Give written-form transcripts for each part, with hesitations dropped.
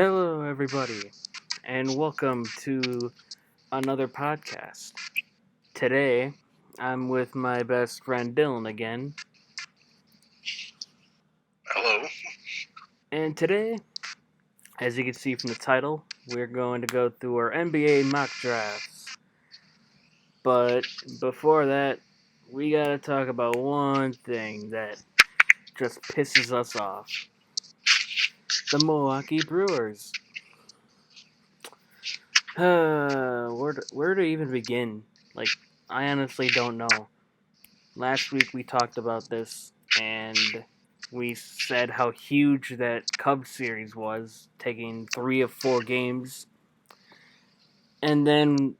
Hello, everybody, and welcome to another podcast. Today, I'm with my best friend Dylan again, Hello. and today, as you can see from the title, we're going to go through our NBA mock drafts. But before that, we gotta talk about one thing that just pisses us off: the Milwaukee Brewers. Where to even begin? Like, I honestly don't know. Last week we talked about this, and we said how huge that Cubs series was, taking 3 of 4 games. And then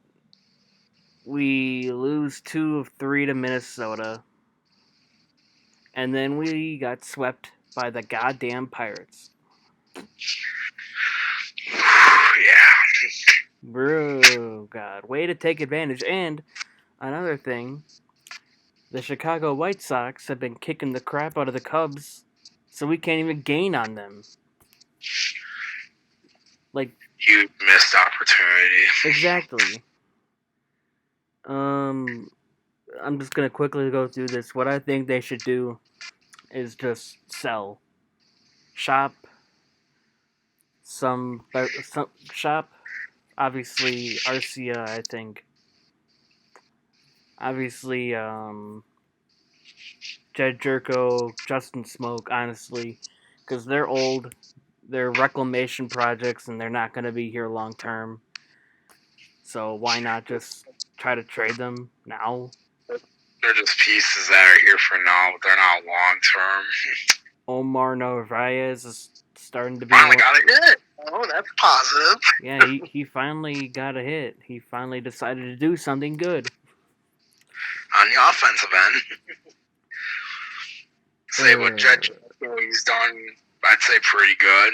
we lose 2 of 3 to Minnesota. And then we got swept by the goddamn Pirates. Yeah. Bro, God, way to take advantage. And another thing, the Chicago White Sox have been kicking the crap out of the Cubs, so we can't even gain on them. Like, You missed opportunity. exactly. I'm just gonna quickly go through this. What I think they should do is just sell, shop, some shop. Obviously, Arcia. I think. Obviously, Jed Jerko, Justin Smoke. Honestly, because they're old. They're reclamation projects, and they're not gonna be here long term. So why not just try to trade them now? They're just pieces that are here for now, but they're not long term. Omar Narvaez is starting to be Finally got a hit. Oh, that's positive. Yeah, he finally got a hit. He finally decided to do something good. On the offensive end. Say what Jed he's done, I'd say pretty good.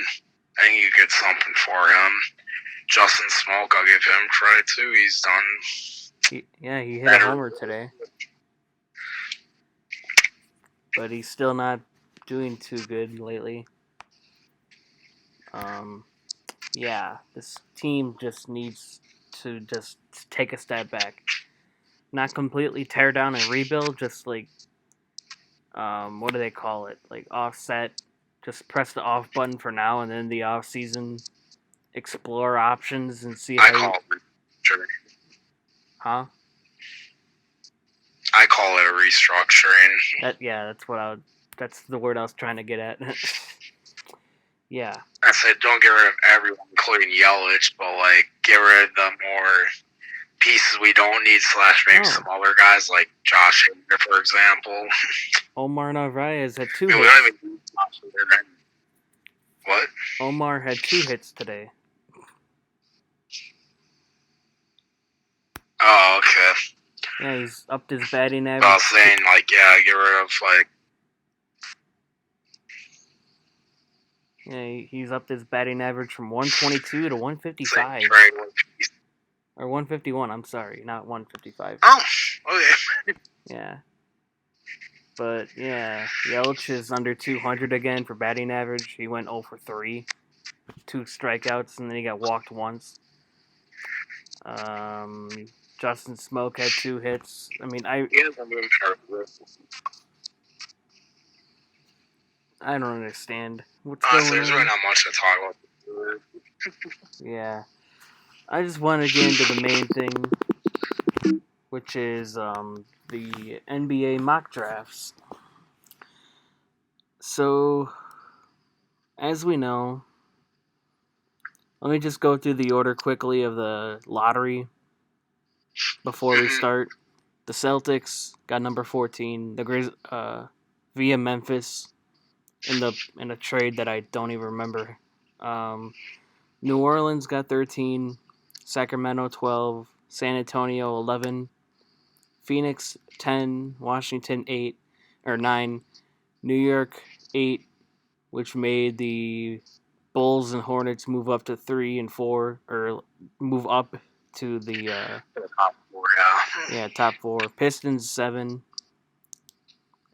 I think you get something for him. Justin Smoke, I'll give him credit too. He's done. He hit a homer today. But he's still not doing too good lately. Yeah, this team just needs to just take a step back. Not completely tear down and rebuild, just like, what do they call it? Like offset. Just press the off button for now, and then the off season, explore options and see how. I call it restructuring. Huh? I call it a restructuring. That's the word I was trying to get at. Yeah. I said don't get rid of everyone, including Yelich, but like get rid of the more pieces we don't need / maybe some other guys like Josh Hader, for example. Omar Narvaez had 2 hits. We don't even need Josh Hader. What? Omar had 2 hits today. Oh, okay. Yeah, he's upped his batting average. I was saying, like, yeah, get rid of, like... Yeah, he's upped his batting average from 122 to 155. Or 151, I'm sorry, not 155. Oh, okay. Yeah. But, yeah, Yelich is under 200 again for batting average. He went 0 for 3. 2 strikeouts, and then he got walked once. Justin Smoke had 2 hits. I mean, I don't understand what's going on. There's really not much to talk about. Yeah. I just want to get into the main thing, which is the NBA mock drafts. So, as we know, let me just go through the order quickly of the lottery before we start. The Celtics got number 14. The via Memphis in a trade that I don't even remember. New Orleans got 13. Sacramento 12. San Antonio 11. Phoenix 10. Washington 9. New York 8, which made the Bulls and Hornets move up to 3 and 4, or move up to the top 4. Yeah, top 4. Pistons 7,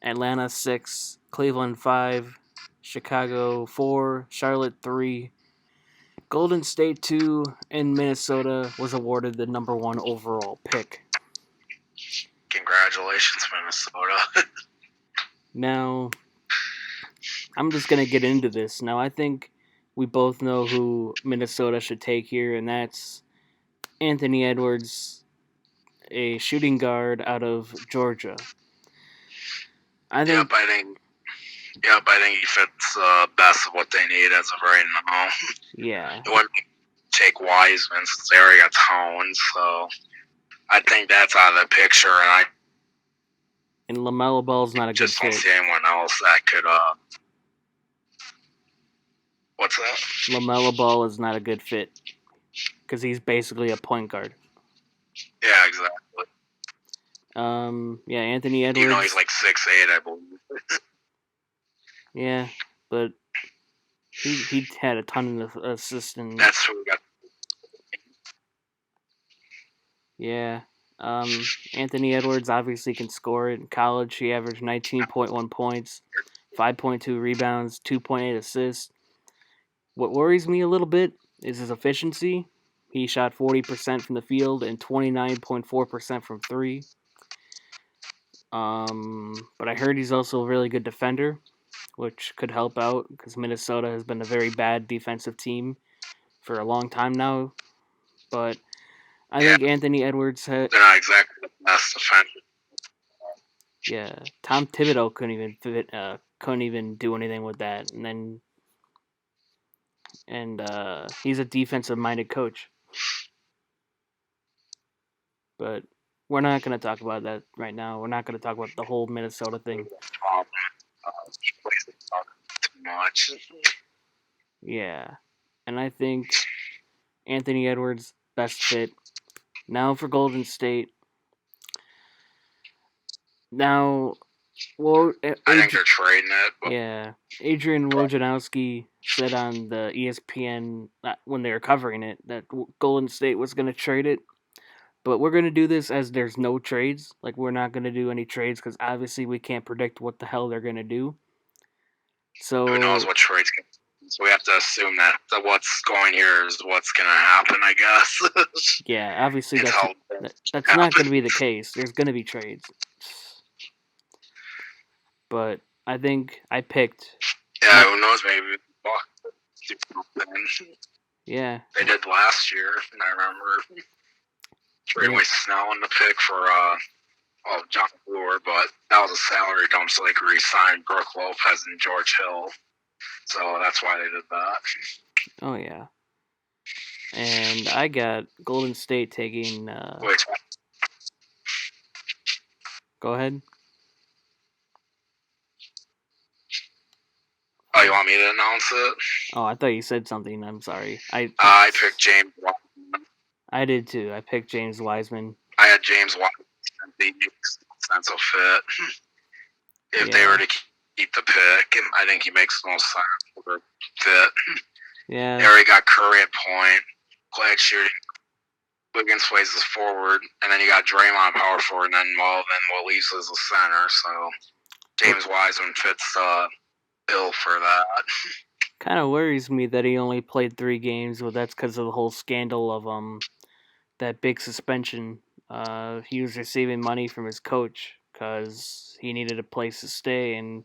Atlanta 6, Cleveland 5, Chicago 4, Charlotte 3, Golden State 2 in Minnesota was awarded the number 1 overall pick. Congratulations, Minnesota. Now, I'm just going to get into this. Now, I think we both know who Minnesota should take here, and that's Anthony Edwards, a shooting guard out of Georgia. I think I think he fits best of what they need as of right now. Yeah. It wouldn't take Wiseman since they already got Towns, so I think that's out of the picture, and LaMelo Ball's not a good just fit. don't see anyone else that could. What's that? LaMelo Ball is not a good fit because he's basically a point guard. Yeah, exactly. Anthony Edwards. You know, he's like 6'8", I believe. Yeah, but he had a ton of assists and that's who we got. Yeah. Anthony Edwards obviously can score it. In college, he averaged 19.1 points, 5.2 rebounds, 2.8 assists. What worries me a little bit is his efficiency. He shot 40% from the field and 29.4% from 3. But I heard he's also a really good defender, which could help out because Minnesota has been a very bad defensive team for a long time now. But I think Anthony Edwards they're not exactly the best defender. Yeah, Tom Thibodeau couldn't even do anything with that, and he's a defensive-minded coach. But we're not going to talk about that right now. We're not going to talk about the whole Minnesota thing. Too much. Yeah, and I think Anthony Edwards best fit. Now for Golden State. Now, well, I think they're trading it. But yeah, Adrian Wojnarowski said on the ESPN when they were covering it that Golden State was going to trade it. But we're going to do this as there's no trades. Like, we're not going to do any trades because obviously we can't predict what the hell they're going to do. So who knows what trades can. So we have to assume that what's going here is what's going to happen, I guess. Yeah, obviously that's not going to be the case. There's going to be trades. But I think I picked. Yeah, who knows? Maybe. Yeah. They did last year, and I remember trading away Snell in the pick for John Brewer, but that was a salary dump, so they could re-sign Brooke Lopez and George Hill. So that's why they did that. Oh, yeah. And I got Golden State taking... Wait. Go ahead. Oh, you want me to announce it? Oh, I thought you said something. I'm sorry. I picked James Wiseman. I did too. I picked James Wiseman. I had James Wiseman. The sense of fit. If they were to keep the pick, I think he makes the most sense for fit. Yeah. They already got Curry at point, Clegg shooting, Wiggins plays as forward, and then you got Draymond power forward, and then what leaves is the center. So James Wiseman fits bill for that. Kind of worries me that he only played 3 games, but that's because of the whole scandal of that big suspension. He was receiving money from his coach because he needed a place to stay and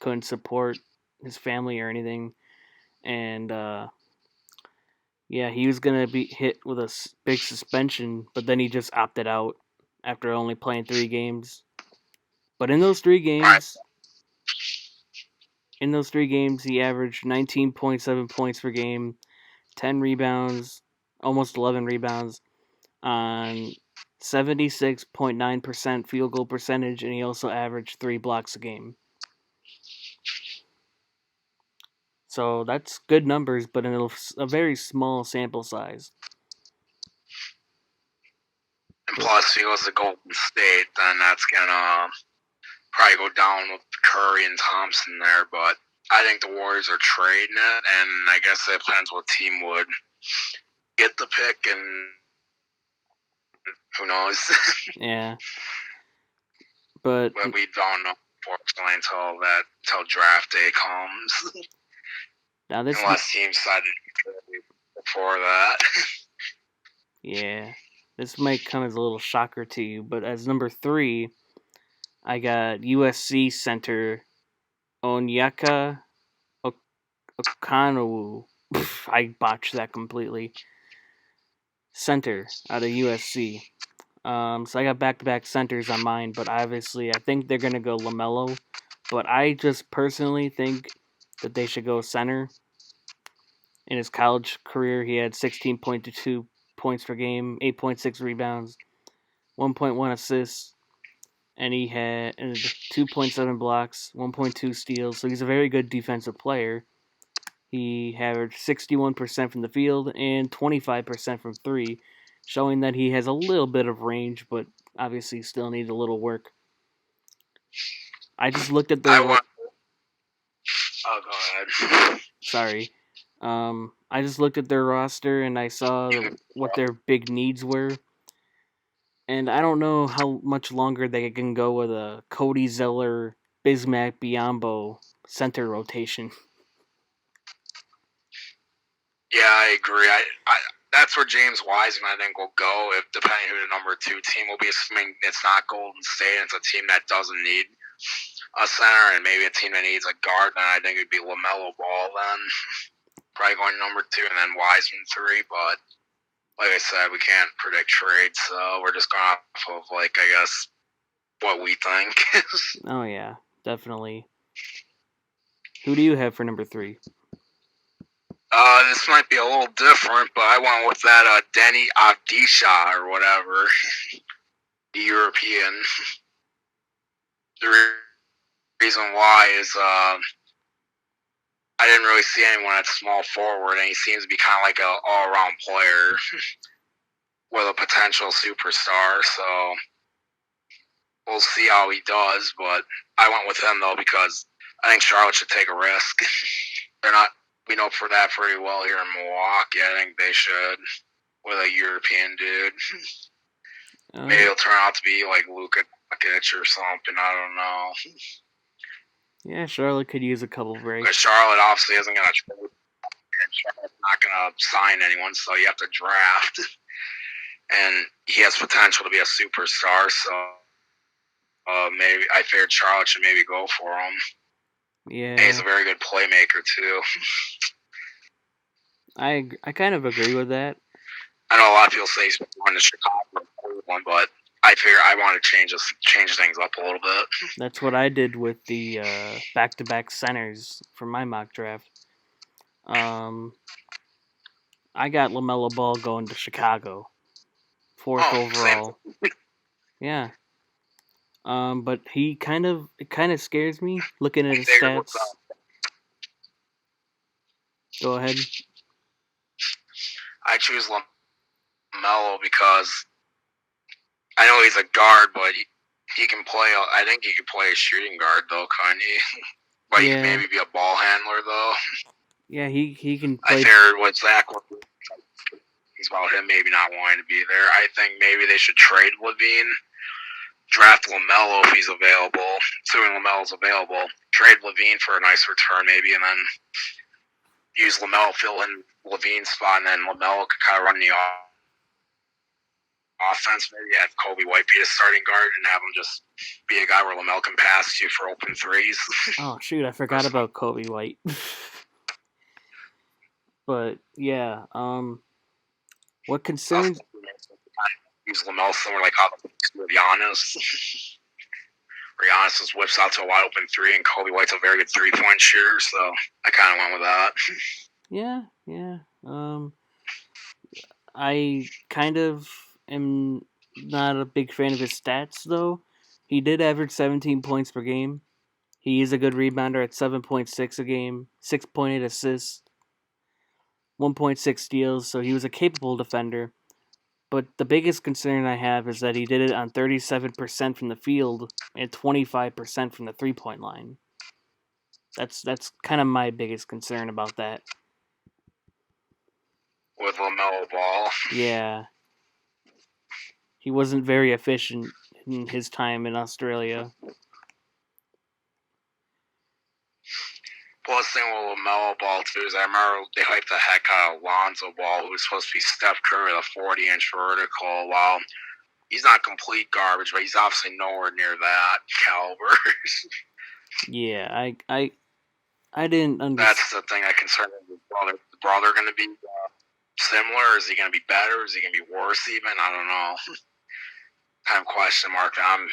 couldn't support his family or anything. And he was gonna be hit with a big suspension, but then he just opted out after only playing 3 games. But in those 3 games, he averaged 19.7 points per game, 10 rebounds, almost 11 rebounds, on 76.9% field goal percentage, and he also averaged 3 blocks a game. So that's good numbers, but in a very small sample size. And plus, if he goes to Golden State, then that's gonna probably go down with Curry and Thompson there. But I think the Warriors are trading it, and I guess it depends what team would get the pick, and who knows? Yeah. But we don't know, unfortunately, until draft day comes. Now this unless teams decide to before that. Yeah. This might come as a little shocker to you, but as number 3, I got USC center Onyeka Okanowu. I botched that completely. Center out of USC. So I got back-to-back centers on mine, but obviously I think they're gonna go LaMelo. But I just personally think that they should go center. In his college career, he had 16.2 points per game, 8.6 rebounds, 1.1 assists, and he had 2.7 blocks, 1.2 steals. So he's a very good defensive player. He averaged 61% from the field and 25% from 3, showing that he has a little bit of range, but obviously still needs a little work. I just looked at their. Oh, go ahead. Sorry. I just looked at their roster and I saw what their big needs were. And I don't know how much longer they can go with a Cody Zeller, Bismack Biyombo center rotation. Yeah, I agree. I that's where James Wiseman I think will go, if depending who the number 2 team will be. Assuming it's not Golden State, it's a team that doesn't need a center, and maybe a team that needs a guard. Then I think it'd be LaMelo Ball. Then probably going number 2, and then Wiseman 3. But like I said, we can't predict trades, so we're just going off of, like, I guess, what we think. Oh yeah, definitely. Who do you have for number 3? This might be a little different, but I went with that Denny Avdija or whatever, the European. The reason why is I didn't really see anyone at small forward, and he seems to be kind of like an all-around player with a potential superstar. So we'll see how he does. But I went with him though because I think Charlotte should take a risk. They're not. We know for that pretty well here in Milwaukee. I think they should with a European dude. Maybe it'll turn out to be like Luka Doncic or something. I don't know. Yeah, Charlotte could use a couple breaks. But Charlotte obviously isn't going to trade. Charlotte's not going to sign anyone, so you have to draft. And he has potential to be a superstar, so maybe I figured Charlotte should maybe go for him. Yeah, and he's a very good playmaker too. I kind of agree with that. I know a lot of people say he's going to Chicago one, but I figure I want to change things up a little bit. That's what I did with the back-to-back centers for my mock draft. I got LaMelo Ball going to Chicago, 4th overall. Yeah. But it kind of scares me looking at his stats. Go ahead. I choose LaMelo because I know he's a guard, but he can play. I think he could play a shooting guard though, couldn't he? But he can maybe be a ball handler though. Yeah, he can play. I figured with Zach things about him maybe not wanting to be there. I think maybe they should trade LaVine, draft LaMelo if he's available. Assuming LaMelo's available, trade LaVine for a nice return maybe, and then use LaMelo, fill in LaVine's spot, and then LaMelo could kind of run the offense. Maybe have Kobe White be a starting guard and have him just be a guy where LaMelo can pass you for open threes. Oh shoot, I forgot about Kobe White. But yeah, what concerns? Use LaMelo somewhere like how with Giannis. Where Giannis just whips out to a wide open 3, and Kobe White's a very good 3-point shooter, so I kind of went with that. Yeah. I kind of am not a big fan of his stats, though. He did average 17 points per game. He is a good rebounder at 7.6 a game, 6.8 assists, 1.6 steals, so he was a capable defender. But the biggest concern I have is that he did it on 37% from the field and 25% from the three-point line. That's kind of my biggest concern about that. With LaMelo Ball. Yeah. He wasn't very efficient in his time in Australia. Plus, thing with LaMelo Ball too is I remember they hyped the heck out of Lonzo Ball, who was supposed to be Steph Curry with a 40-inch vertical. Well, he's not complete garbage, but he's obviously nowhere near that caliber. Yeah, I didn't understand. That's the thing that concerns me. Is the brother going to be similar? Is he going to be better? Is he going to be worse even? I don't know. Kind of question mark that I'm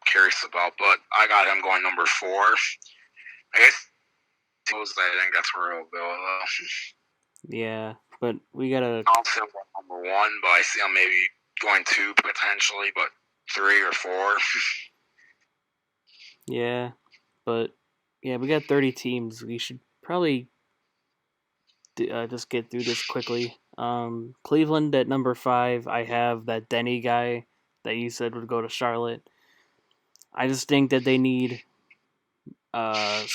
curious about. But I got him going number 4. I guess I think that's where he'll go, though. Yeah, but we gotta. I'll see him going number 1, but I see him maybe going 2 potentially, but 3 or 4. Yeah, but yeah, we got 30 teams. We should probably just get through this quickly. Cleveland at number 5. I have that Denny guy that you said would go to Charlotte. I just think that they need they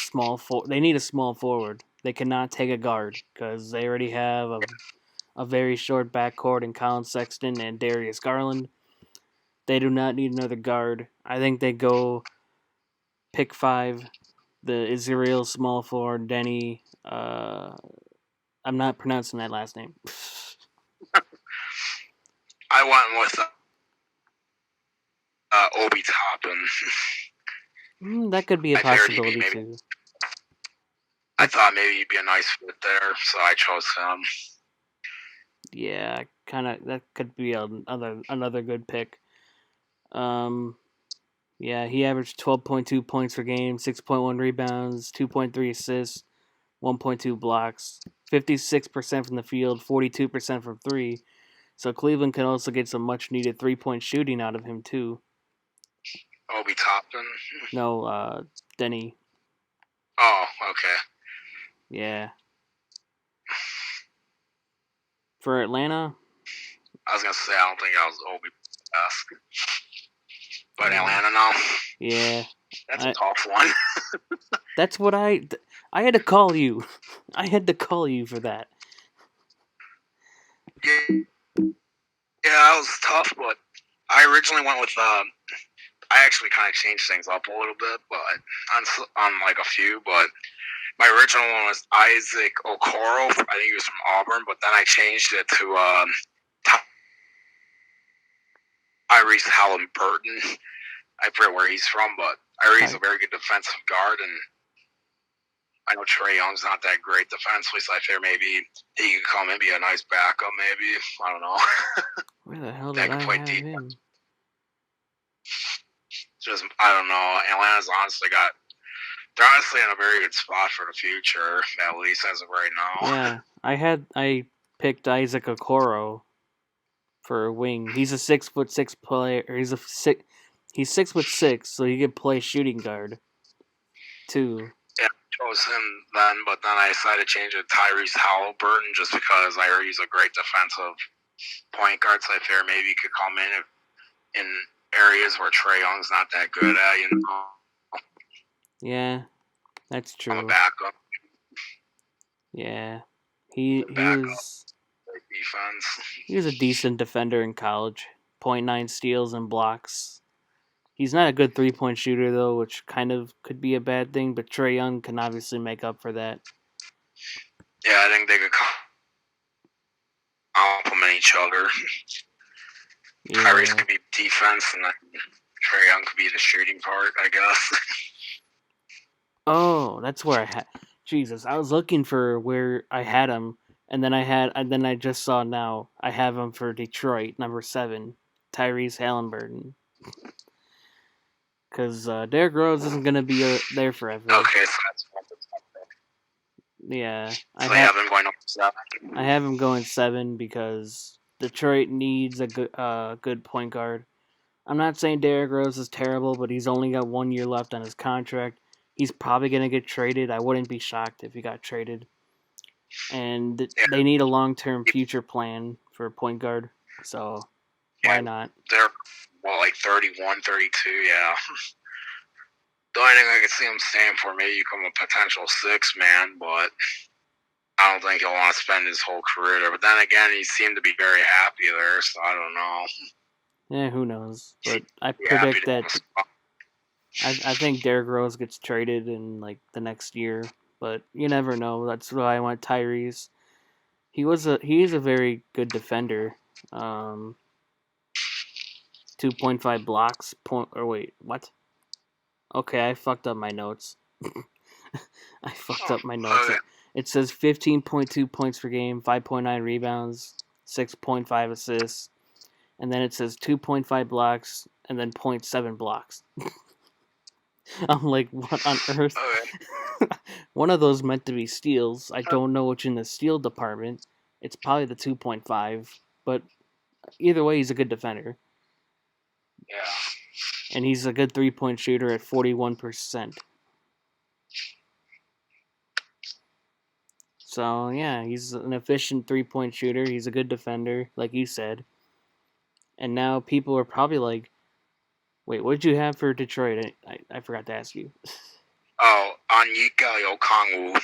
need a small forward. They cannot take a guard because they already have a very short backcourt in Colin Sexton and Darius Garland. They do not need another guard. I think they go pick 5, the Israel small forward Denny. I'm not pronouncing that last name. I went with Obi Toppin. That could be a possibility too. I thought maybe he'd be a nice fit there, so I chose him. Yeah, that could be another good pick. Yeah, he averaged 12.2 points per game, 6.1 rebounds, 2.3 assists, 1.2 blocks, 56% from the field, 42% from 3. So Cleveland can also get some much needed 3-point shooting out of him too. Obi Toppin? No, Denny. Oh, okay. Yeah. For Atlanta? I was going to say, I don't think I was Obi best. But Atlanta now? Yeah. That's a tough one. That's what I had to call you. I had to call you for that. Yeah, that was tough, but I originally went with, I actually kind of changed things up a little bit, but on like a few, but my original one was Isaac Okoro. I think he was from Auburn, but then I changed it to Tyrese Halliburton. I forget where he's from, but Tyrese is a very good defensive guard, and I know Trae Young's not that great defensively, so I figure maybe he could come and be a nice backup, maybe. I don't know. Where the hell did I have him? Just, I don't know. Atlanta's they're honestly in a very good spot for the future, at least as of right now. Yeah, I picked Isaac Okoro for a wing. He's a 6'6" player. He's 6'6", so he could play shooting guard too. Yeah, I chose him then, but then I decided to change it to Tyrese Halliburton just because I heard he's a great defensive point guard, so I figured maybe he could come in areas where Trae Young's not that good at, you know. Yeah, that's true. I'm a backup. Yeah, he was defense. He was a decent defender in college. 0.9 steals and blocks. He's not a good 3-point shooter though, which kind of could be a bad thing. But Trae Young can obviously make up for that. Yeah, I think they could complement each other. Yeah. Tyrese could be defense, and then Trae Young could be the shooting part, I guess. Oh, that's where I had. Jesus, I was looking for where I had him, and then I just saw now I have him for Detroit, number 7, Tyrese Halliburton. Because Derrick Rose isn't gonna be there forever. Okay, so that's yeah. So I have him going number 7. I have him going 7 because Detroit needs a good point guard. I'm not saying Derrick Rose is terrible, but he's only got 1 year left on his contract. He's probably going to get traded. I wouldn't be shocked if he got traded. And they need a long-term future plan for a point guard. So, why not? They're, like 31, 32, yeah. The only thing I could see him staying for, maybe you become a potential 6-man, but I don't think he'll want to spend his whole career there. But then again, he seemed to be very happy there, so I don't know. Yeah, who knows? But I predict that I think Derrick Rose gets traded in like the next year but you never know. That's why I went Tyrese. He is a very good defender. 2.5 blocks. Wait, what? Okay, I fucked up my notes. I fucked up my notes. Okay. It says 15.2 points per game, 5.9 rebounds, 6.5 assists, and then it says 2.5 blocks and then 0.7 blocks. I'm like, what on earth? Okay. One of those meant to be steals. I don't know which in the steal department. It's probably the 2.5, but either way, he's a good defender. Yeah. And he's a good 3-point shooter at 41%. So, yeah, he's an efficient 3-point shooter. He's a good defender, like you said. And now people are probably like, wait, what did you have for Detroit? I forgot to ask you. Oh, Onyeka Okongwu. I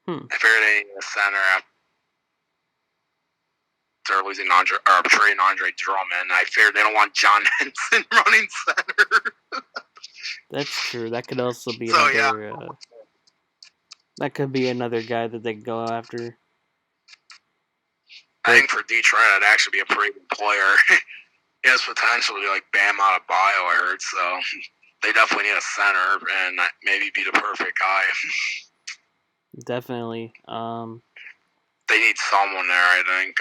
figured they needed a center after losing trading Andre Drummond. I figured they don't want John Henson running center. That's true. That could also be So, another. yeah. That could be another guy that they go after. I think for Detroit, that'd actually be a pretty good player. He has potential to be like Bam Adebayo, I heard. So they definitely need a center and maybe be the perfect guy. Definitely. They need someone there. I think.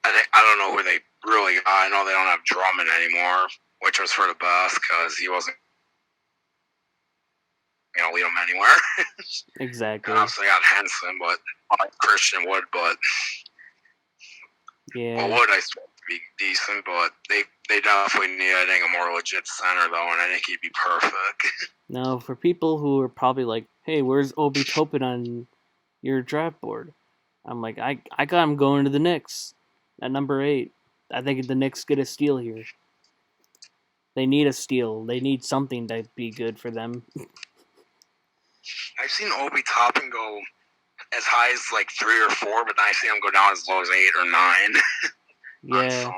I don't know who they really got. I know they don't have Drummond anymore, which was for the best because he wasn't lead them anywhere. Exactly. And obviously, they got Henson, but Christian Wood, but yeah. Well, Wood I suppose would be decent, but they definitely need, I think, a more legit center though, and I think he'd be perfect. Now, for people who are probably like, "Hey, where's Obi Toppin on your draft board?" I'm like, I got him going to the Knicks at number 8. I think the Knicks get a steal here. They need a steal. They need something to be good for them. I've seen Obi Toppin go as high as like 3 or 4, but then I see him go down as low as 8 or 9. Yeah.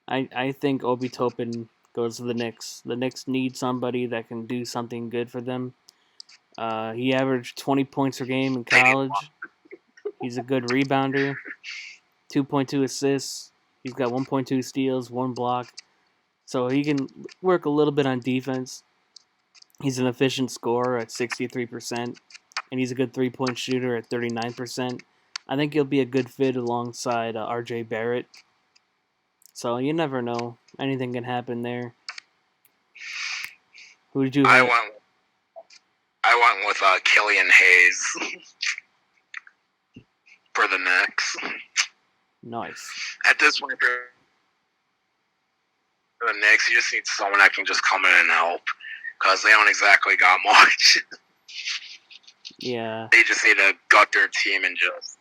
I think Obi Toppin goes to the Knicks. The Knicks need somebody that can do something good for them. He averaged 20 points per game in college. He's a good rebounder. 2.2 assists. He's got 1.2 steals, 1 block. So he can work a little bit on defense. He's an efficient scorer at 63%, and he's a good 3-point shooter at 39%. I think he'll be a good fit alongside RJ Barrett. So you never know. Anything can happen there. Who did you have? I went with Killian Hayes for the Knicks. Nice. At this point, for the Knicks, you just need someone that can just come in and help because they don't exactly got much. Yeah. They just need to gut their team and just.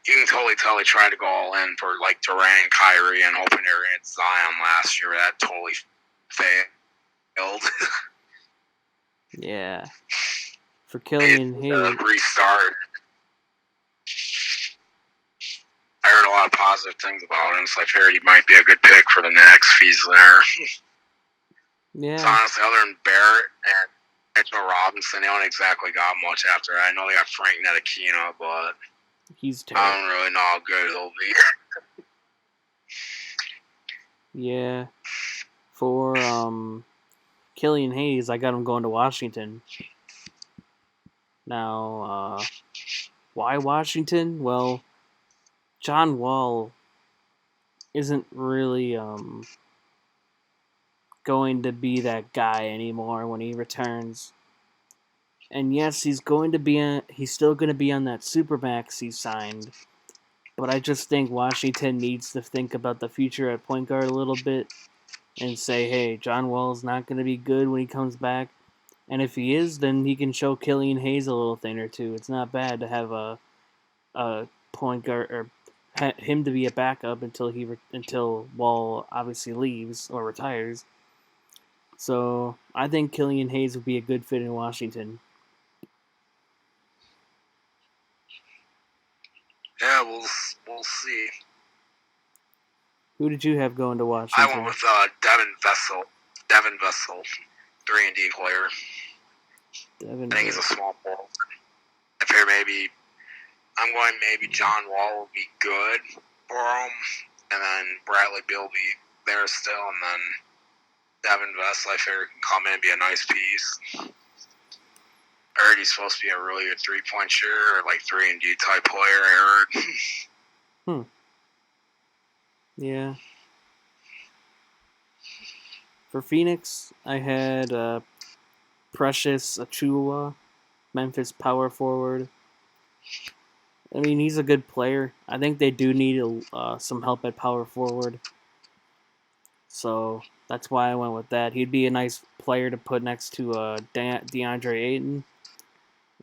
You can totally tell they tried to go all in for like Durant and Kyrie and hoping they were going to Zion last year. That totally failed. Yeah. For Killian Hayes. Restart. I heard a lot of positive things about him, so I figured he might be a good pick for the Knicks if he's there. Yeah. So honestly, other than Barrett and Mitchell Robinson, they don't exactly got much after that. I know they got Frank Ntilikina, but he's terrible. I don't really know how good he'll be. Yeah. For Killian Hayes, I got him going to Washington. Now, why Washington? Well, John Wall isn't really going to be that guy anymore when he returns. And yes, he's still going to be on that Supermax he signed. But I just think Washington needs to think about the future at point guard a little bit and say, hey, John Wall's not going to be good when he comes back. And if he is, then he can show Killian Hayes a little thing or two. It's not bad to have a point guard or him to be a backup until Wall obviously leaves or retires. So I think Killian Hayes would be a good fit in Washington. Yeah, we'll see. Who did you have going to Washington? I went with Devin Vessel, 3-and-D player. Devin I think he's a Bush. small forward. I figure maybe John Wall will be good for him, and then Bradley Beal will be there still, and then Devin Vest, I figure, can come in and be a nice piece. I heard he's supposed to be a really good 3-point shooter, or like 3-and-D type player, I heard. Yeah. For Phoenix, I had Precious Achiuwa, Memphis power forward. I mean, he's a good player. I think they do need some help at power forward. So that's why I went with that. He'd be a nice player to put next to DeAndre Ayton.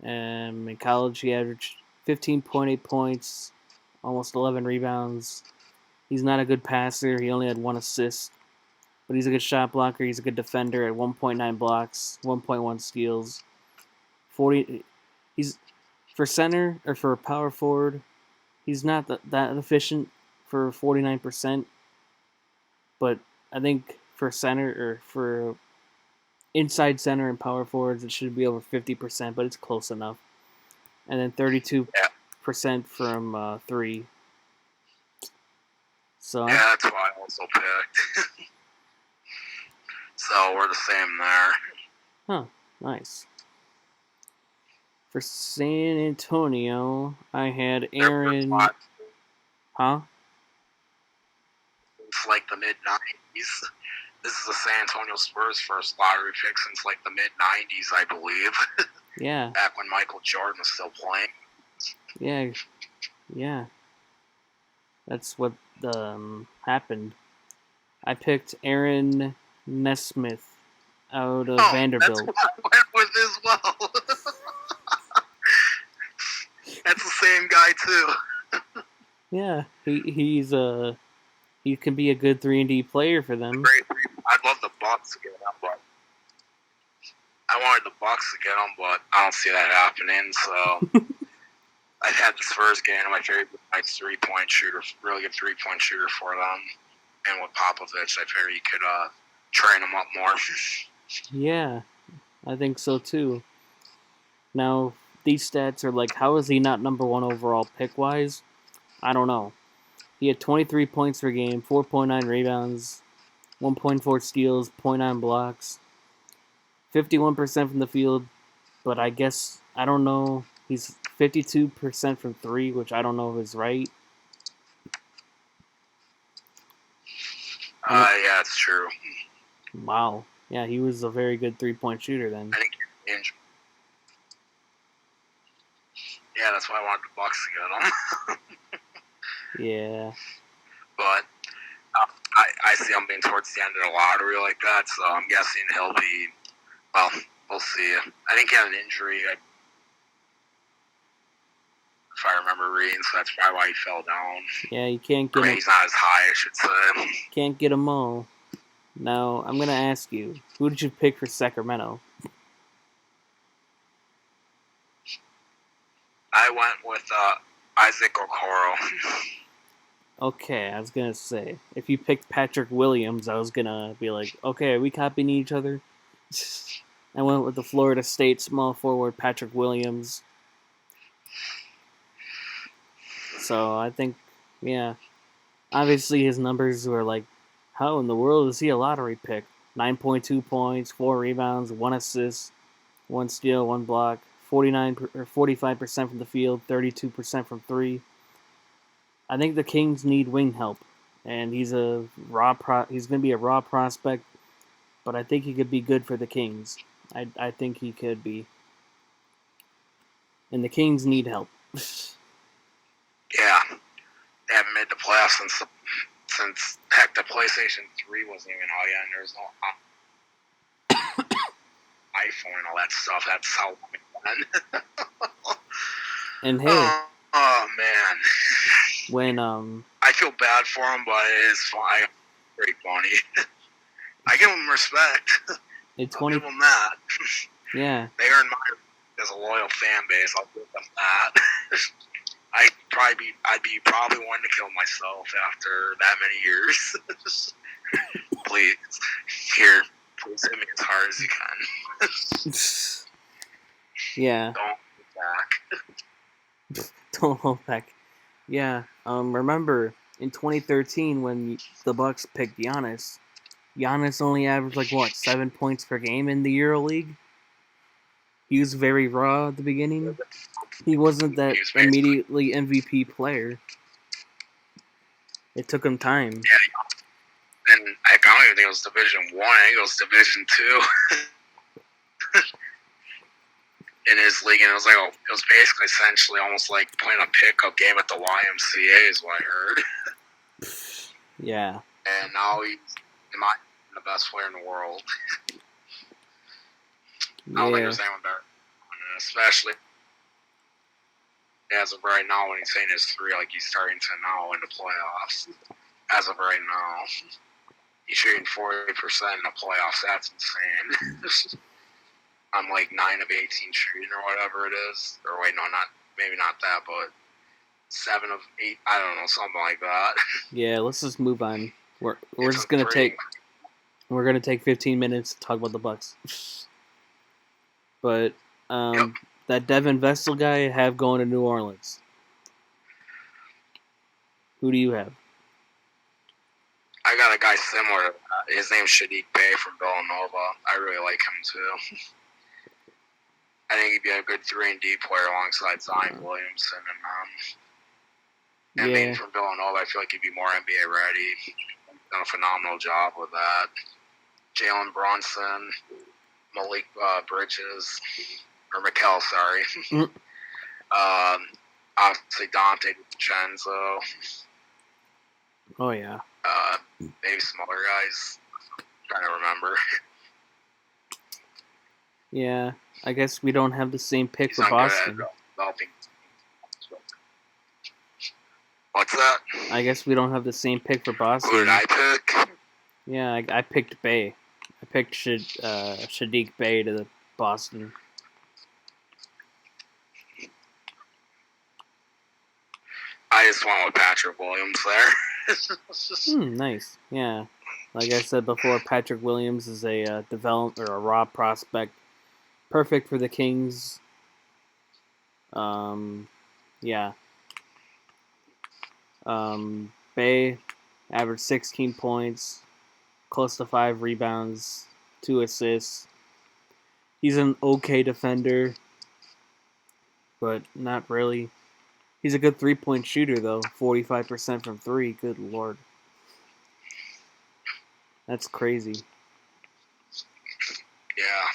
In college, he averaged 15.8 points, almost 11 rebounds. He's not a good passer. He only had 1 assist. But he's a good shot blocker. He's a good defender at 1.9 blocks, 1.1 steals. 40. He's for center or for power forward. He's not that efficient for 49%. But I think for center or for inside center and power forwards, it should be over 50%. But it's close enough. And then 32% from 3. So yeah, that's why I also picked. So we're the same there. Huh, nice. For San Antonio, I had Aaron. Huh? It's like the mid-90s. This is the San Antonio Spurs' first lottery pick since like the mid-90s, I believe. Yeah. Back when Michael Jordan was still playing. Yeah. That's what happened. I picked Aaron Nesmith out of Vanderbilt. That's what I went with as well. That's the same guy too. Yeah, he can be a good 3-and-D player for them. I'd love the Bucks to get him, but I wanted the Bucks to get him, but I don't see that happening. So I had the Spurs get him. I figured nice 3-point shooter, really good 3-point shooter for them. And with Popovich, I figured he could train him up more. Yeah, I think so too. Now, these stats are like, how is he not number 1 overall pick-wise? I don't know. He had 23 points per game, 4.9 rebounds, 1.4 steals, 0.9 blocks, 51% from the field, but I guess, I don't know, he's 52% from 3, which I don't know if is right. Yeah, it's true. Wow. Yeah, he was a very good 3-point shooter then. I think you're injured. Yeah, that's why I wanted the Bucks to get him. Yeah. But I see him being towards the end of the lottery like that, so I'm guessing he'll be, well, we'll see. I think he had an injury, if I remember reading, so that's probably why he fell down. Yeah, you can't get him. He's not as high, I should say. Can't get them all. Now, I'm going to ask you, who did you pick for Sacramento? I went with Isaac Okoro. Okay, I was going to say, if you picked Patrick Williams, I was going to be like, okay, are we copying each other? I went with the Florida State small forward Patrick Williams. So I think, yeah, obviously his numbers were like, how in the world is he a lottery pick? 9.2 points, 4 rebounds, 1 assist, 1 steal, 1 block, 45% from the field, 32% from 3. I think the Kings need wing help, and he's going to be a raw prospect, but I think he could be good for the Kings. I think he could be. And the Kings need help. Yeah. They haven't made the playoffs since heck, the PlayStation 3 wasn't even out yet, and there's no iPhone and all that stuff. That's how long it's been. And hey, oh man, when I feel bad for him, but it is fine. Very funny. I give him respect. I'll give him that. Yeah. They earned mine as a loyal fan base. I'll give them that. I'd be probably wanting to kill myself after that many years. Please hit me as hard as you can. Yeah. Don't look back. Don't look back. Yeah. Remember in 2013 when the Bucks picked Giannis, Giannis only averaged like what 7 points per game in the EuroLeague. He was very raw at the beginning. He wasn't that He was basically, immediately MVP player. It took him time. yeah, and I don't even think it was Division 1. I think it was Division 2 in his league. And it was like, it was basically essentially almost like playing a pickup game at the YMCA is what I heard. Yeah. And now he's the best player in the world. I don't think there's anyone better. Especially as of right now when he's saying his 3, like he's starting to now in the playoffs. As of right now. He's shooting 40% in the playoffs. That's insane. I'm like 9 of 18 shooting or whatever it is. Or wait, no, maybe not that, but 7 of 8. I don't know, something like that. Yeah, let's just move on. We're just gonna take 15 minutes to talk about the Bucks. But that Devin Vestal guy I have going to New Orleans. Who do you have? I got a guy similar to that. His name's Sadiq Bey from Villanova. I really like him too. I think he'd be a good 3-and-D player alongside Zion Williamson. And being from Villanova, I feel like he'd be more NBA ready. He's done a phenomenal job with that. Jalen Brunson, Malik Bridges, or Mikal, sorry. Obviously Dante DiVincenzo. Oh, yeah. Maybe some other guys. I'm trying to remember. Yeah, I guess we don't have the same pick for Boston. What's that? I guess we don't have the same pick for Boston. Who did I pick? Yeah, I picked Bey. I picked Sadiq Bey to the Boston. I just went with Patrick Williams there. Nice. Yeah. Like I said before, Patrick Williams is a a raw prospect. Perfect for the Kings. Yeah. Bey averaged 16 points, close to 5 rebounds, 2 assists. He's an okay defender, but not really. He's a good 3-point shooter, though. 45% from 3. Good lord. That's crazy. Yeah.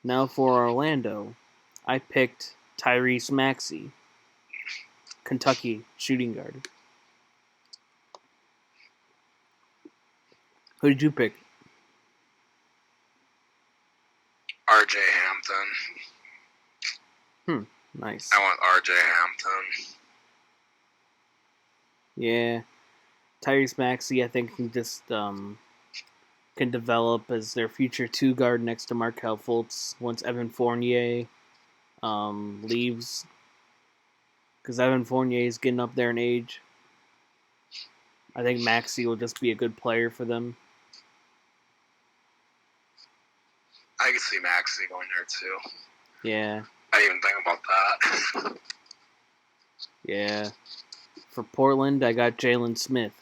Now for Orlando, I picked Tyrese Maxey, Kentucky shooting guard. Who did you pick? R.J. Hampton. Nice. I want R.J. Hampton. Yeah. Tyrese Maxey, I think, can just can develop as their future 2 guard next to Markelle Fultz once Evan Fournier leaves. Because Evan Fournier is getting up there in age. I think Maxey will just be a good player for them. I can see Maxey going there too. Yeah. I didn't even think about that. Yeah. For Portland, I got Jalen Smith,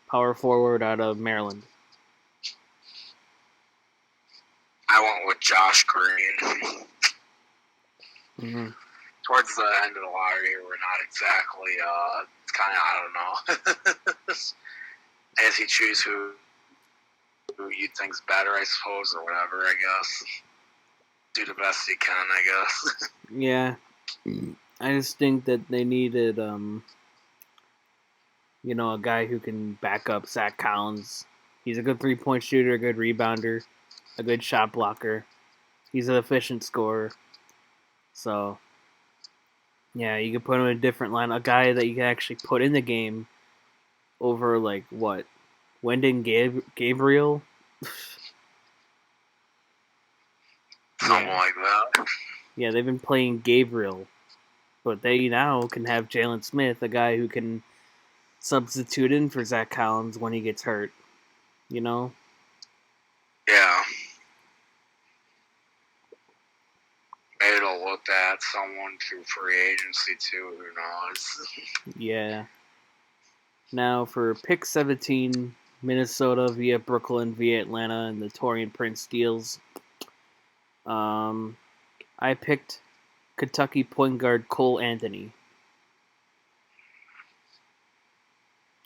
power forward out of Maryland. I went with Josh Green. Mm-hmm. Towards the end of the lottery, we're not exactly, it's kind of, I don't know. I guess you choose who you think's better, I suppose, or whatever, I guess. Do the best you can, I guess. Yeah. I just think that they needed, a guy who can back up Zach Collins. He's a good 3-point shooter, a good rebounder, a good shot blocker. He's an efficient scorer. So, yeah, you can put him in a different line. A guy that you can actually put in the game over, like, what? Wendell Gabriel? Something like that. Yeah, they've been playing Gabriel. But they now can have Jalen Smith, a guy who can substitute in for Zach Collins when he gets hurt. You know? Yeah. Maybe someone through free agency too. Who knows? Yeah. Now for pick 17, Minnesota via Brooklyn via Atlanta and the Taurean Prince deals. I picked Kentucky point guard Cole Anthony.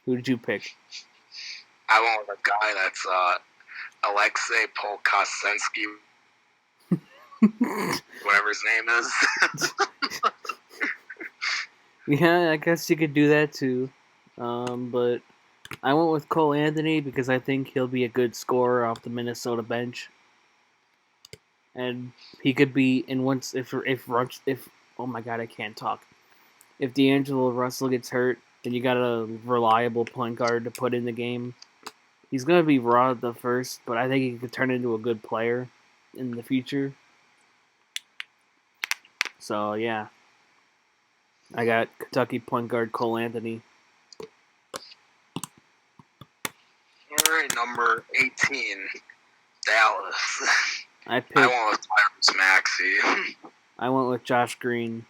Who did you pick? I went with a guy that's Alexei Polkasensky, whatever his name is. Yeah, I guess you could do that too. But I went with Cole Anthony because I think he'll be a good scorer off the Minnesota bench, and he could be in once if oh my god, I can't talk. If D'Angelo Russell gets hurt, then you got a reliable point guard to put in the game. He's gonna be raw at the first, but I think he could turn into a good player in the future. So yeah, I got Kentucky point guard Cole Anthony. All right, number 18, Dallas. I I picked. went with Tyrese Maxey. I went with Josh Green,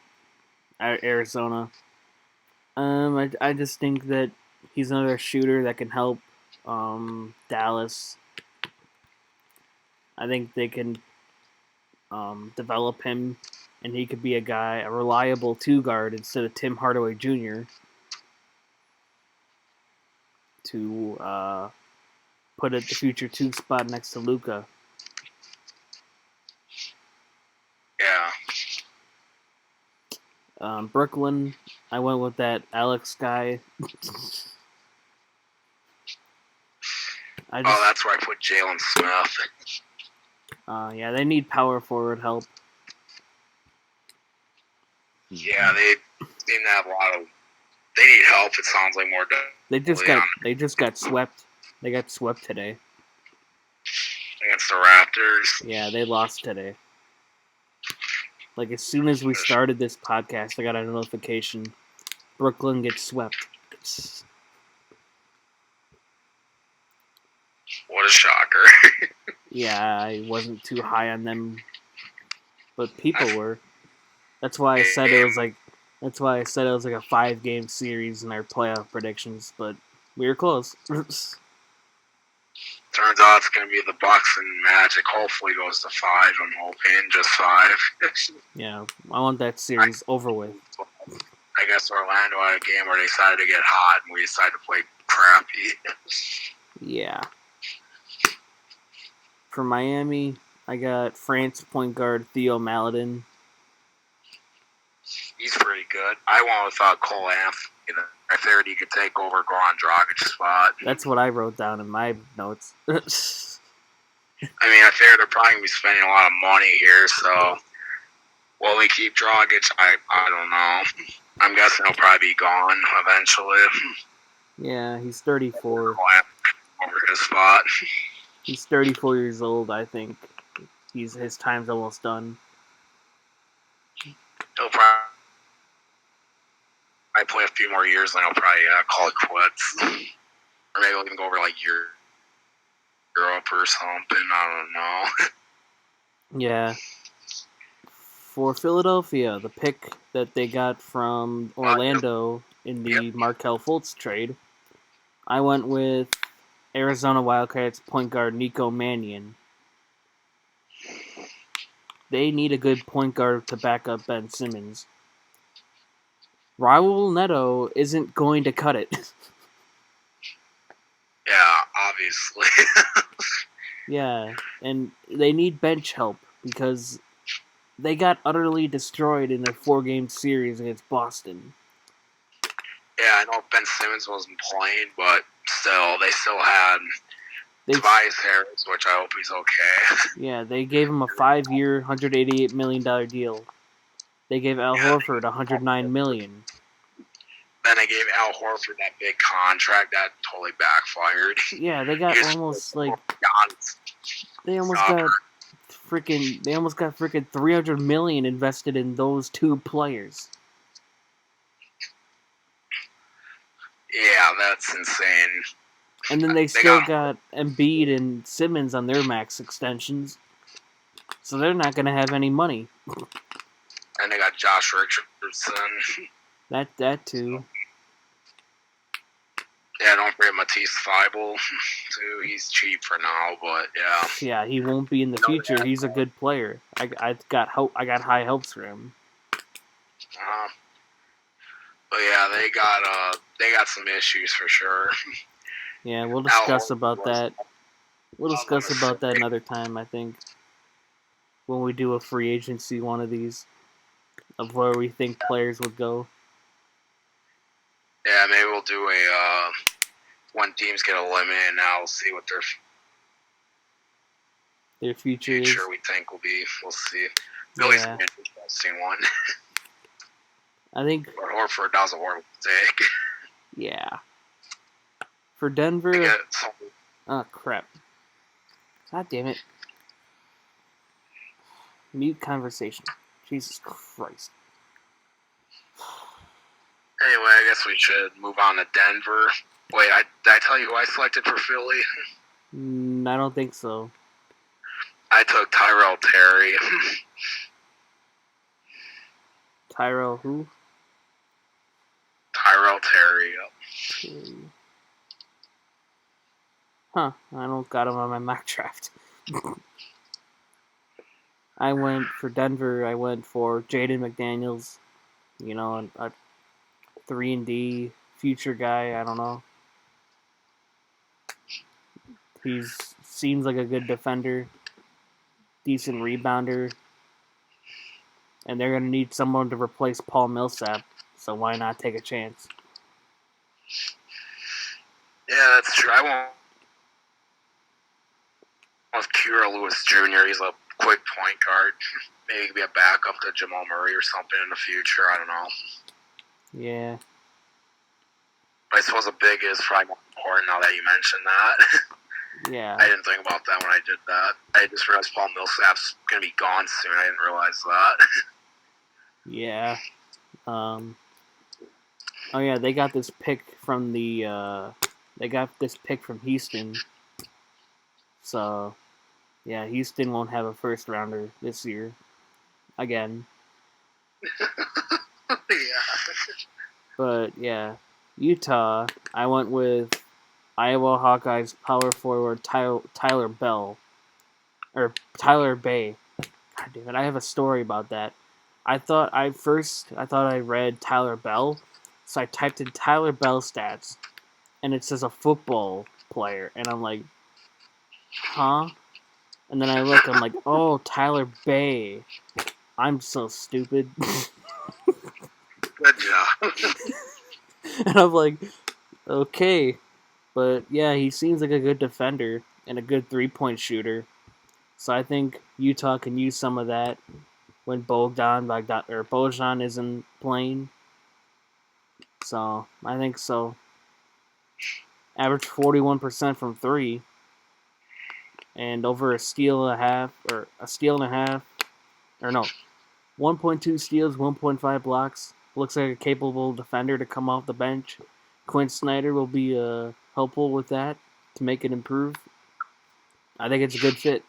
Arizona. I just think that he's another shooter that can help Dallas. I think they can develop him, and he could be a reliable two guard instead of Tim Hardaway Jr. to put at the future two spot next to Luka. Yeah. Brooklyn, I went with that Alex guy. That's where I put Jalen Smith. Yeah, they need power forward help. Yeah, they seem to have a lot of. They need help. It sounds like more. They just got swept. They got swept today against the Raptors. Yeah, they lost today. Like as soon as we started this podcast, I got a notification. Brooklyn gets swept. What a shocker. Yeah, I wasn't too high on them, but people were. That's why I said it was like a 5-game series in our playoff predictions, but we were close. Turns out it's going to be the Bucks and Magic. Hopefully goes to 5. I'm hoping just 5. Yeah, I want that series over with. I guess Orlando had a game where they decided to get hot and we decided to play crappy. Yeah. For Miami, I got France point guard Theo Maledon. He's pretty good. I went with Cole Anthony. I figured he could take over Goran Dragic's spot. That's what I wrote down in my notes. I mean, I figured they're probably going to be spending a lot of money here, so will we keep Dragic? I don't know. I'm guessing he'll probably be gone eventually. Yeah, he's 34. Over his spot. He's 34 years old, I think. His time's almost done. He'll probably play a few more years, then he'll probably call it quits. Or maybe he'll even go over like Europe or something. I don't know. Yeah. For Philadelphia, the pick that they got from Orlando in the Markelle Fultz trade, I went with Arizona Wildcats point guard Nico Mannion. They need a good point guard to back up Ben Simmons. Raul Neto isn't going to cut it. Yeah, obviously. Yeah, and they need bench help because they got utterly destroyed in their 4-game series against Boston. Yeah, I know Ben Simmons wasn't playing, but they still had Tobias Harris, which I hope he's okay. Yeah, they gave him a 5-year, $188 million deal. They gave Al Horford $109 million. Then they gave Al Horford that big contract that totally backfired. Yeah, they got They almost got freaking $300 million invested in those two players. Yeah, that's insane. And then they still got Embiid and Simmons on their max extensions. So they're not going to have any money. And they got Josh Richardson. That too. Yeah, don't forget Matisse Thybulle, too. He's cheap for now, but yeah. Yeah, he won't be in the future. He's a good player. I got high hopes for him. But yeah, they got some issues for sure. Yeah, we'll discuss about that. We'll discuss about that another time, I think. When we do a free agency one of these, of where we think players would go. Yeah, maybe we'll do a when teams get eliminated now, we'll see what their future is. We think will be. We'll see. Philly's an interesting one. I think Horford, that was a horrible mistake. Yeah. For Denver. Oh crap! God damn it! Mute conversation. Jesus Christ. Anyway, I guess we should move on to Denver. Wait, did I tell you who I selected for Philly? I don't think so. I took Tyrell Terry. Tyrell who? Tyrell Terry. Yep. Huh, I don't got him on my mock draft. I went for Denver, I went for Jaden McDaniels. You know, a 3-and-D future guy, I don't know. He seems like a good defender, decent rebounder, and they're going to need someone to replace Paul Millsap, so why not take a chance? Yeah, that's true. I won't with Kira Lewis Jr. He's a quick point guard. Maybe he could be a backup to Jamal Murray or something in the future. I don't know. Yeah. But I suppose a big is probably more important now that you mentioned that. Yeah. I didn't think about that when I did that. I just realized Paul Millsap's going to be gone soon. I didn't realize that. Yeah. Oh yeah, they got this pick from Houston. So, yeah, Houston won't have a first rounder this year. Again. Yeah. But yeah, Utah, I went with Iowa Hawkeyes power forward Tyler Bell. Or Tyler Bay. God damn it, I have a story about that. I thought I read Tyler Bell, so I typed in Tyler Bell stats, and it says a football player, and I'm like, huh? And then I look, I'm like, oh, Tyler Bay. I'm so stupid. Good job. And I'm like, okay. But yeah, he seems like a good defender and a good 3-point shooter. So I think Utah can use some of that when Bojan isn't playing. So I think so. Average 41% from 3. And over a steal and a half. Or no. 1.2 steals, 1.5 blocks. Looks like a capable defender to come off the bench. Quinn Snyder will be helpful with that to make it improve. I think it's a good fit.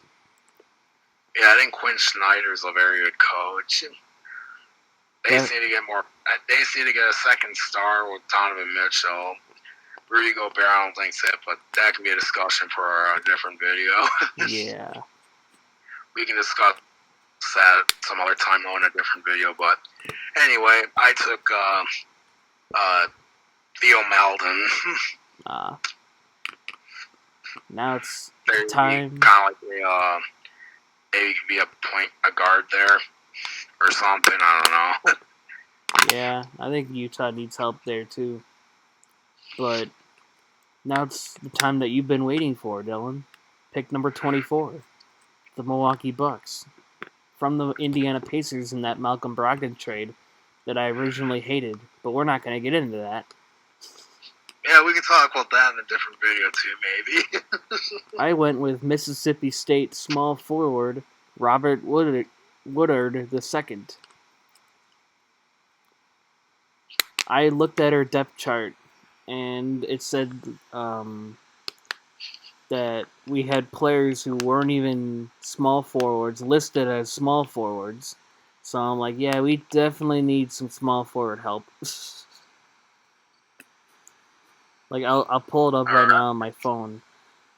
Yeah, I think Quinn Snyder's a very good coach. They just need to get more. They just need to get a second star with Donovan Mitchell. Rudy Gobert, I don't think so, but that could be a discussion for a different video. Yeah. We can discuss that some other time though in a different video. But anyway, I took Theo Maledon. Now it's time. Kind of like maybe he could be a guard there or something. I don't know. Yeah, I think Utah needs help there too. But now it's the time that you've been waiting for, Dylan. Pick number 24, the Milwaukee Bucks, from the Indiana Pacers in that Malcolm Brogdon trade that I originally hated. But we're not going to get into that. Yeah, we can talk about that in a different video too, maybe. I went with Mississippi State small forward Robert Woodard II. I looked at her depth chart, and it said that we had players who weren't even small forwards listed as small forwards, So I'm like, yeah, we definitely need some small forward help. Like, I'll pull it up right now on my phone.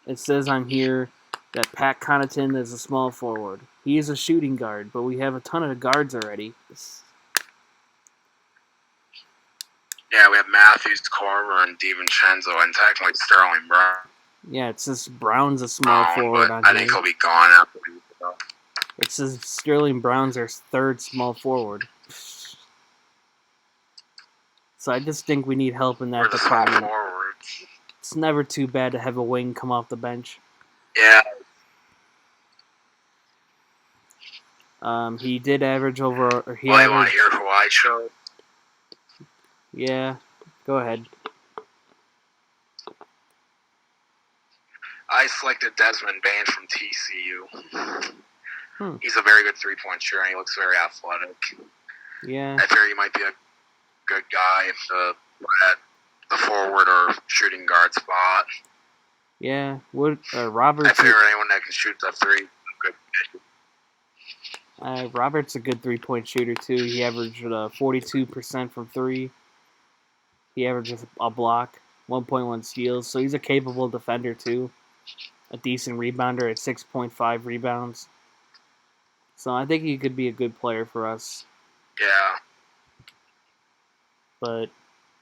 It says on here that Pat Connaughton is a small forward. He is a shooting guard, but we have a ton of guards already. Yeah, we have Matthews, Corver, and DiVincenzo, and technically Sterling Brown. Yeah, it says Brown's a small forward but on I here. think he'll be gone after we go. It says Sterling Brown's our third small forward. So I just think we need help in that We're the small department. forwards. It's never too bad to have a wing come off the bench. Yeah. He did average over. Or he You want to averaged. hear who I chose? Yeah, go ahead. I selected Desmond Bain from TCU. Hmm. He's a very good three-point shooter, and he looks very athletic. Yeah. I figure he might be a good guy at the forward or shooting guard spot. Yeah. What Roberts? I figure anyone that can shoot the three, good. Roberts a good 3-point shooter too. He averaged 42% from three. He averages a block, 1.1 steals, so he's a capable defender too. A decent rebounder at 6.5 rebounds. So I think he could be a good player for us. Yeah. But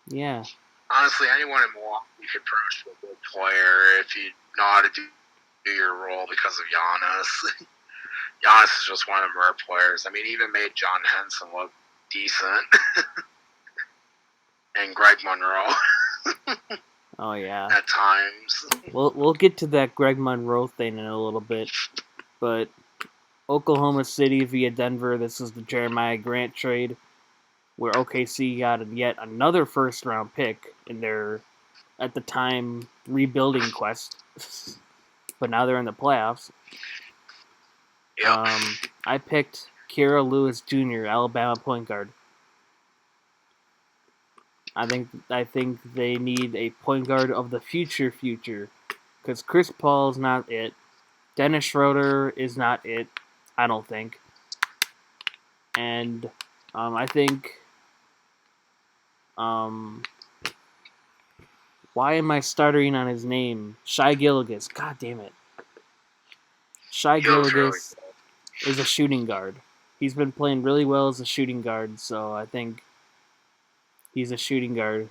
yeah. Honestly, anyone in Milwaukee could pretty much be a good player if you know how to do your role because of Giannis. Giannis is just one of the rare players. I mean, he even made John Henson look decent. And Greg Monroe. Oh yeah. At times. We'll get to that Greg Monroe thing in a little bit, but Oklahoma City via Denver. This is the Jeremiah Grant trade, where OKC got yet another first-round pick in their, at the time, rebuilding quest. But now they're in the playoffs. Yep. I picked Kira Lewis Jr., Alabama point guard. I think they need a point guard of the future, because Chris Paul's not it. Dennis Schroeder is not it, I don't think. And I think why am I stuttering on his name? Shai Gilgeous. God damn it. Shai Gilgeous is a shooting guard. He's been playing really well as a shooting guard, so I think he's a shooting guard.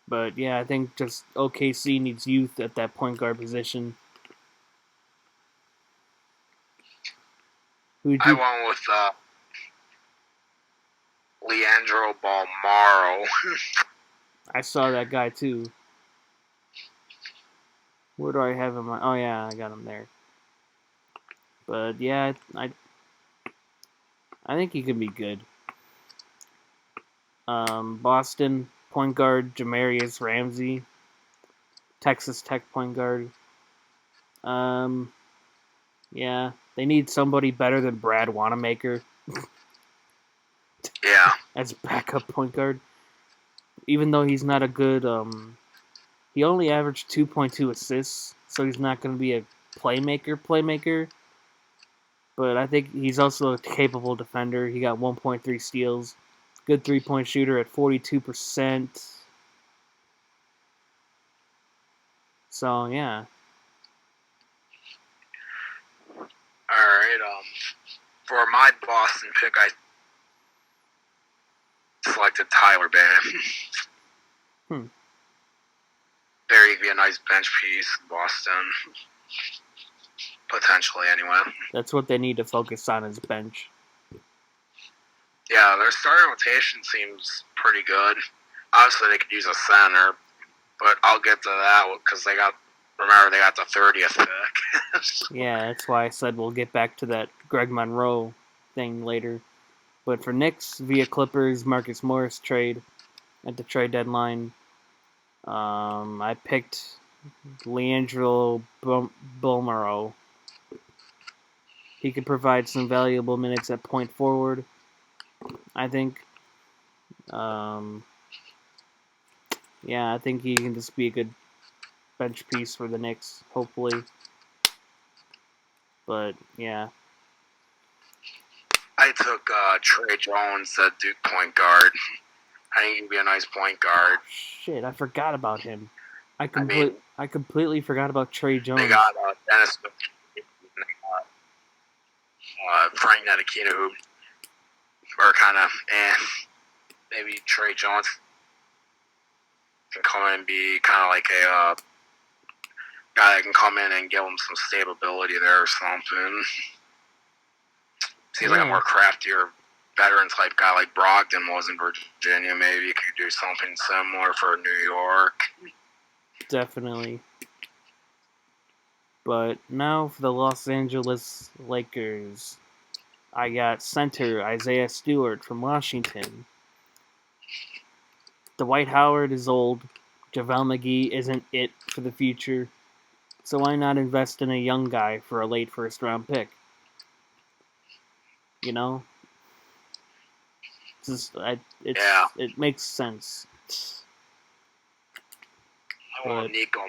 But yeah, I think just OKC needs youth at that point guard position. I went with Leandro Balmaro. I saw that guy too. Where do I have him? Oh yeah, I got him there. But yeah, I think he could be good. Boston point guard Jamarius Ramsey, Texas Tech point guard. Yeah, they need somebody better than Brad Wanamaker. Yeah. As backup point guard. Even though he's not a good, he only averaged 2.2 assists, so he's not going to be a playmaker. But I think he's also a capable defender. He got 1.3 steals. Good 3-point shooter at 42%. So, yeah. Alright, for my Boston pick, I selected Tyler Bane. There he'd be a nice bench piece in Boston. Potentially, anyway. That's what they need to focus on is bench. Yeah, their starting rotation seems pretty good. Obviously, they could use a center, but I'll get to that because they got the 30th pick. Yeah, that's why I said we'll get back to that Greg Monroe thing later. But for Knicks via Clippers Marcus Morris trade at the trade deadline, I picked Leandro Balmaro. He could provide some valuable minutes at point forward, I think. Yeah, I think he can just be a good bench piece for the Knicks, hopefully. But, yeah. I took Trey Jones at Duke point guard. I think he'd be a nice point guard. Shit, I forgot about him. I completely forgot about Trey Jones. They got Dennis Smith, and they got Frank Ntilikina, who are kind of maybe Trey Jones can come in and be kind of like a guy that can come in and give them some stability there or something. Seems like a more craftier, veteran type guy like Brogdon was in Virginia. Maybe you could do something similar for New York. Definitely. But now for the Los Angeles Lakers, I got center Isaiah Stewart from Washington. Dwight Howard is old. JaVale McGee isn't it for the future. So why not invest in a young guy for a late first-round pick? You know? It makes sense. I want Nico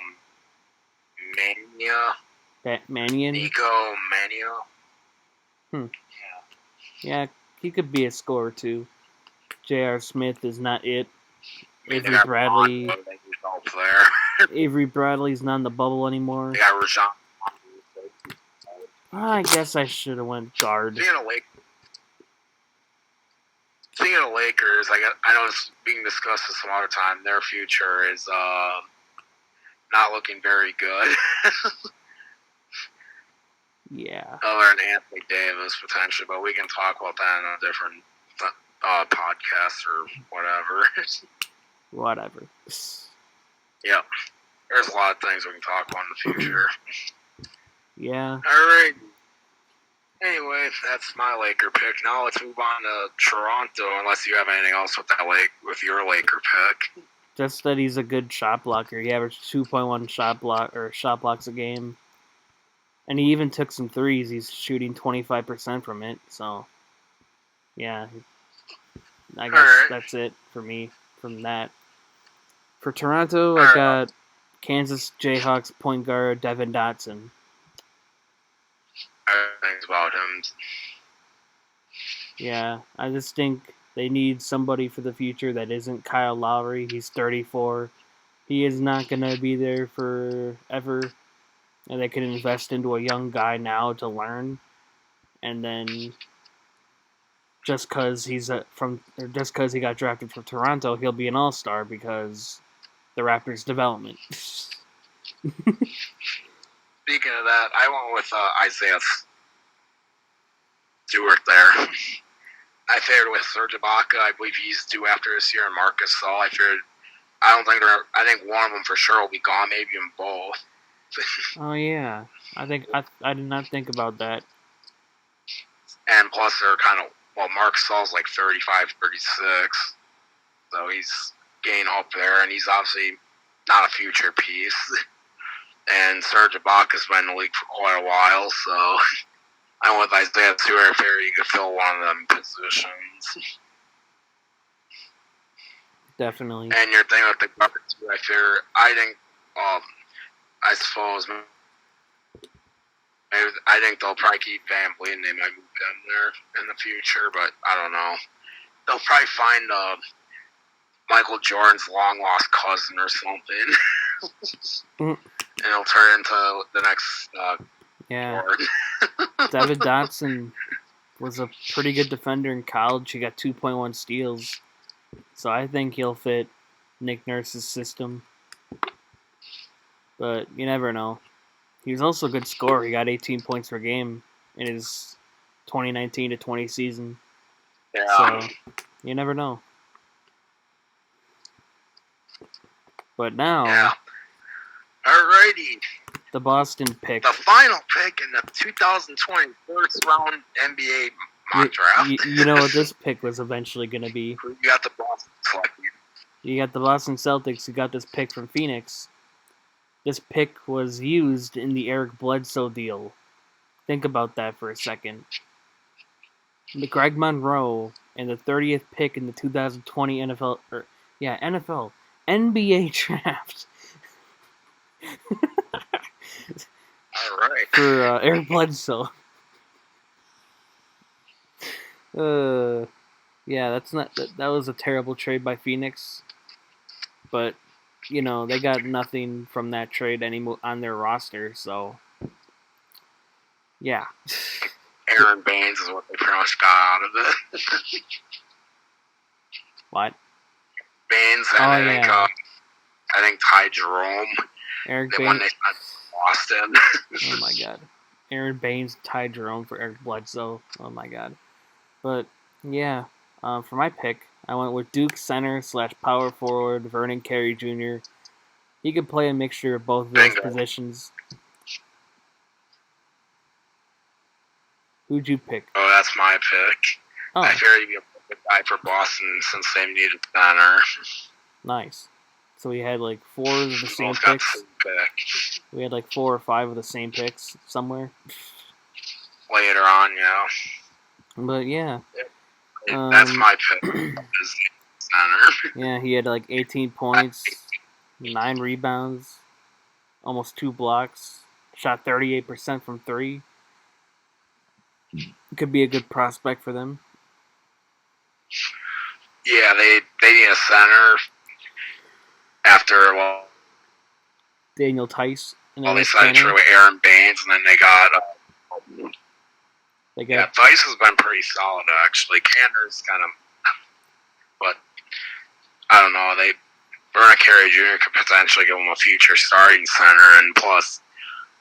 Mania. Mannion? Nico Mania. Yeah, he could be a scorer too. J.R. Smith is not it. Avery Bradley's not in the bubble anymore. They got Rajon. I guess I should have went guard. Speaking of Lakers, I know it's being discussed at some other time. Their future is not looking very good. Yeah. Other than Anthony Davis, potentially, but we can talk about that in a different podcast or whatever. Whatever. Yep. There's a lot of things we can talk about in the future. Yeah. All right. Anyway, that's my Laker pick. Now let's move on to Toronto, unless you have anything else with your Laker pick. Just that he's a good shot blocker. He averaged 2.1 shot blocks a game. And he even took some threes. He's shooting 25% from it. So, yeah. I guess that's it for me from that. For Toronto, I got Kansas Jayhawks point guard Devin Dotson. Things about him. Yeah, I just think they need somebody for the future that isn't Kyle Lowry. He's 34. He is not going to be there forever. And they can invest into a young guy now to learn. And then just because he got drafted from Toronto, he'll be an all-star because the Raptors' development. Speaking of that, I went with Isaiah Stewart there. I figured with Serge Ibaka, I believe he's due after this year, and Marc Gasol. I think one of them for sure will be gone, maybe even both. Oh yeah, I did not think about that. And plus, they're Marc Gasol's like 35, 36, so he's getting up there, and he's obviously not a future piece. And Serge Ibaka's been in the league for quite a while, so I went with Isaiah Stewart. I figured he could fill one of them positions. Definitely. And your thing with the guards, I think they'll probably keep Van Vliet, and they might move him there in the future, but I don't know. They'll probably find Michael Jordan's long-lost cousin or something. And it'll turn into the next Jordan. David Dotson was a pretty good defender in college. He got 2.1 steals. So I think he'll fit Nick Nurse's system. But you never know. He was also a good scorer. He got 18 points per game in his 2019 to 20 season. Yeah. So you never know. But now, alrighty, the Boston pick. The final pick in the 2020 first round NBA mock draft. You know what this pick was eventually going to be? You got the Boston selected. You got the Boston Celtics who got this pick from Phoenix. This pick was used in the Eric Bledsoe deal. Think about that for a second. Greg Monroe and the 30th pick in the 2020 NBA draft. All right. For Eric Bledsoe. Yeah, that's not that was a terrible trade by Phoenix, but you know they got nothing from that trade anymore on their roster, so yeah. Aaron Baines is what they pretty much got out of it. What? Baines and I think Ty Jerome. Eric they Baines. won they Boston. Oh my god. Aaron Baines, Ty Jerome for Eric Bledsoe. Oh my god. But yeah, for my pick, I went with Duke center / power forward Vernon Carey Jr. He could play a mixture of both of those positions. Who'd you pick? Oh, that's my pick. Oh. I figured he'd be a perfect guy for Boston since they needed center. Nice. So we had like 4 of the same picks. We had like 4 or 5 of the same picks somewhere. Later on, yeah. But yeah. That's my pick. Center. Yeah, he had like 18 points, 9 rebounds, almost 2 blocks, shot 38% from 3. Could be a good prospect for them. Yeah, they need a center after Daniel Tice. Well, they signed with Aaron Baines, and then they got. Yeah, Tice has been pretty solid actually. Cantor's kind of, but I don't know. Vernon Carey Jr. could potentially give him a future starting center, and plus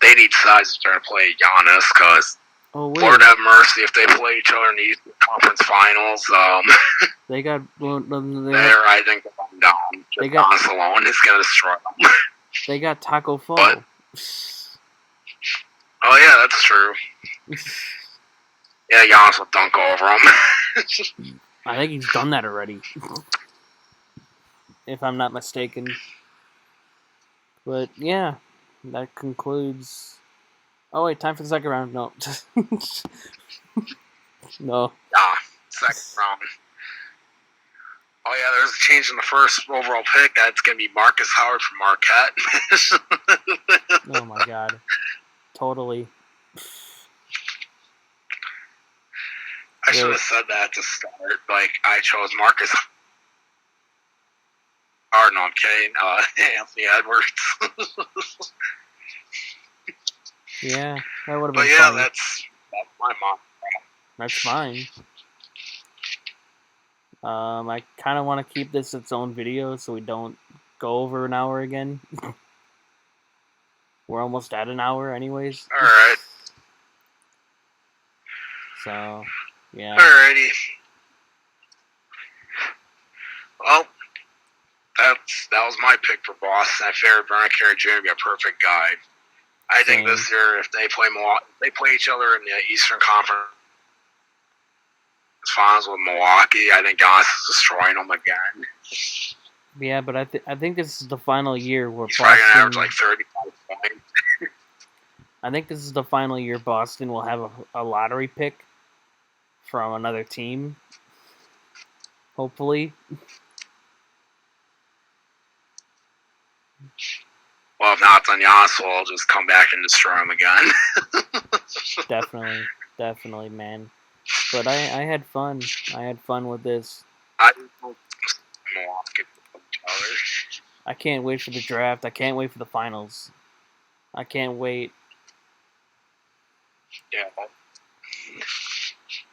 they need size if they're going to play Giannis because. Lord have mercy if they play each other in the Eastern Conference Finals. They got. I think they're down. Giannis alone is going to destroy them. They got Taco Fall. Oh yeah, that's true. Yeah, Giannis will dunk over him. I think he's done that already, if I'm not mistaken. But yeah, that concludes. Oh wait, time for the second round. No. No. Nah, second round. Oh yeah, there's a change in the first overall pick. That's gonna be Marcus Howard from Marquette. Oh my god. Totally. I should have said that to start. Like, I chose Marcus Howard. No, I'm kidding. Anthony Edwards. Yeah, that would have been fun. But yeah, funny. that's my mom. That's fine. I kind of want to keep this its own video so we don't go over an hour again. We're almost at an hour anyways. Alright. So, yeah. Alrighty. Well, that was my pick for Boston. I figured Vernon Carey Jr. would be a perfect guy. I think this year, if they play each other in the Eastern Conference Finals with Milwaukee, I think Giannis is destroying them again. Yeah, but I think this is the final year where He's probably gonna average like 35 points. I think this is the final year Boston will have a lottery pick from another team. Hopefully. Well, if not, then Giannis will just come back and destroy him again. Definitely, man. But I had fun. I had fun with this. I can't wait for the draft. I can't wait for the finals. I can't wait. Yeah.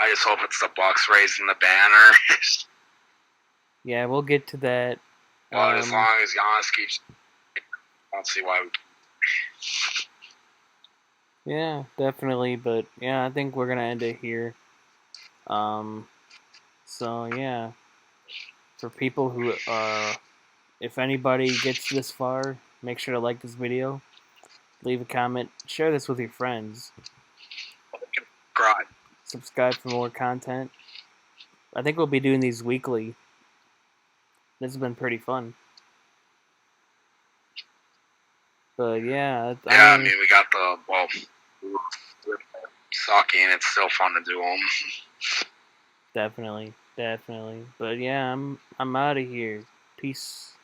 I just hope it's the Bucks raising the banner. Yeah, we'll get to that. Well, as long as Giannis keeps, I don't see why we. Yeah, definitely. But yeah, I think we're gonna end it here. So yeah, for people who if anybody gets this far, make sure to like this video, leave a comment, share this with your friends. Subscribe for more content. I think we'll be doing these weekly. This has been pretty fun. But yeah. I mean, we got sucking. It's still fun to do them. Definitely. But yeah, I'm out of here. Peace.